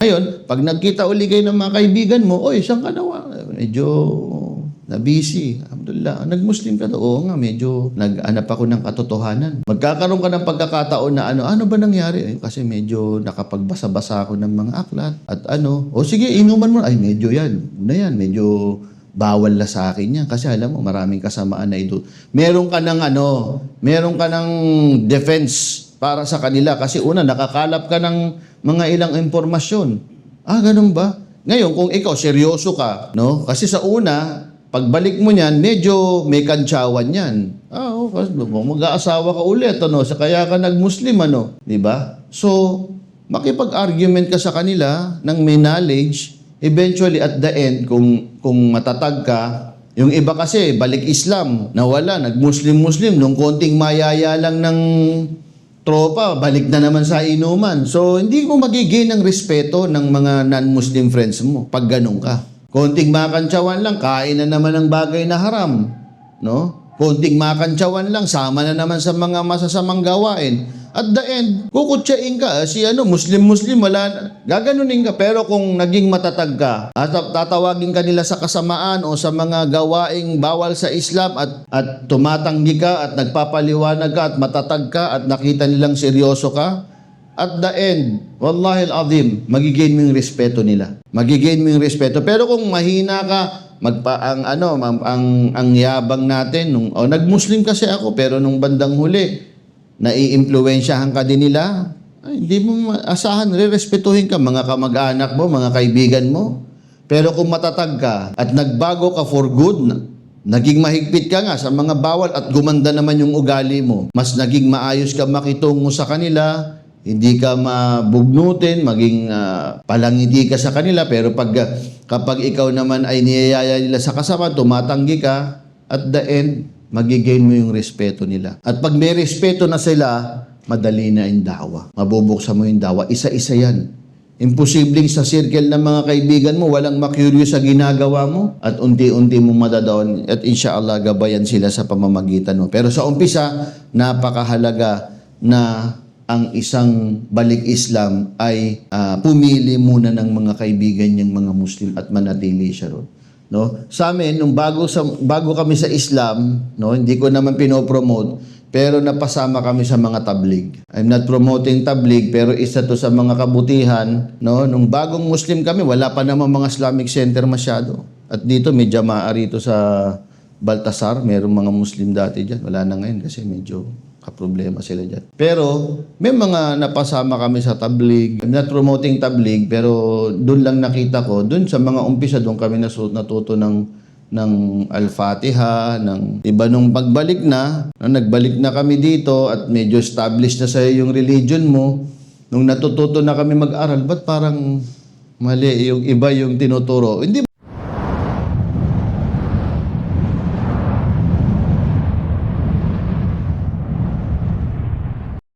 Ngayon, pag nagkita uli kayo ng mga kaibigan mo, oy, saan ka nawa? Medyo na-busy. Alhamdulillah. Nag-Muslim ka to? Oo nga, medyo nag-anap ako ng katotohanan. Magkakaroon ka ng pagkakataon na ano ba nangyari? Kasi medyo nakapagbasa-basa ako ng mga aklat. At o sige, inuman mo. Ay, medyo yan. Medyo bawal na sa akin yan. Kasi alam mo, maraming kasamaan na ito. Meron ka ng defense para sa kanila. Kasi una, nakakalap ka ng mga ilang impormasyon. Ganun ba? Ngayon, kung ikaw seryoso ka, no? Kasi sa una, pagbalik mo niyan, medyo may kantsawan yan. Mag-aasawa ka ulit, kaya ka nag-Muslim, di ba? So, makipag-argument ka sa kanila ng may knowledge, eventually at the end, kung matatag ka, yung iba kasi, balik Islam, nawala, nag-Muslim, nung konting mayaya lang ng tropa, balik na naman sa inuman. So, hindi mo magiging ng respeto ng mga non-Muslim friends mo pag ganun ka. Konting makantsawan lang, kain na naman ng bagay na haram. No? Konting makantsawan lang, sama na naman sa mga masasamang gawain. At the end, kukutsain ka. Muslim, wala, gaganunin ka. Pero kung naging matatag ka, at tatawagin ka nila sa kasamaan o sa mga gawaing bawal sa Islam at tumatanggi ka at nagpapaliwanag ka at matatag ka at nakita nilang seryoso ka, at the end, wallahi al-azim, magigain mo yung respeto nila. Magigain mo yung respeto. Pero kung mahina ka, ang yabang natin, nag-Muslim kasi ako, pero nung bandang huli, naiimpluwensyahan ka din nila, hindi mo asahan, re-respetuhin ka, mga kamag-anak mo, mga kaibigan mo. Pero kung matatag ka at nagbago ka for good, naging mahigpit ka nga sa mga bawal at gumanda naman yung ugali mo, mas naging maayos ka makitungo sa kanila, hindi ka mabugnutin, maging palangiti ka sa kanila, pero kapag ikaw naman ay niyayaya nila sa kasama, tumatanggi ka, at the end, magigain mo yung respeto nila. At pag may respeto na sila, madali na yung dawa. Mabubuksan mo yung dawa. Isa-isa yan. Imposibleng sa circle ng mga kaibigan mo, walang makurious sa ginagawa mo, at unti-unti mo madadaon, at inshallah, gabayan sila sa pamamagitan mo. Pero sa umpisa, napakahalaga na ang isang balik Islam ay pumili muna ng mga kaibigan niyang mga Muslim at manatili siya ron. No? Sa amin, nung bago kami sa Islam, hindi ko naman pinopromote, pero napasama kami sa mga tablig. I'm not promoting tablig, pero isa to sa mga kabutihan. No? Nung bagong Muslim kami, wala pa naman mga Islamic center masyado. At dito, may jamaa rito sa Baltasar, mayroong mga Muslim dati dyan. Wala na ngayon kasi medyo kaproblema sila dyan. Pero may mga napasama kami sa tablig. I'm not promoting tablig, pero doon lang nakita ko, doon sa mga umpisa, doon kami natuto ng Al-Fatiha, iba nung pagbalik nagbalik na kami dito at medyo established na sa'yo yung religion mo. Nung natututo na kami mag-aral, ba't parang mali yung iba yung tinuturo? Hindi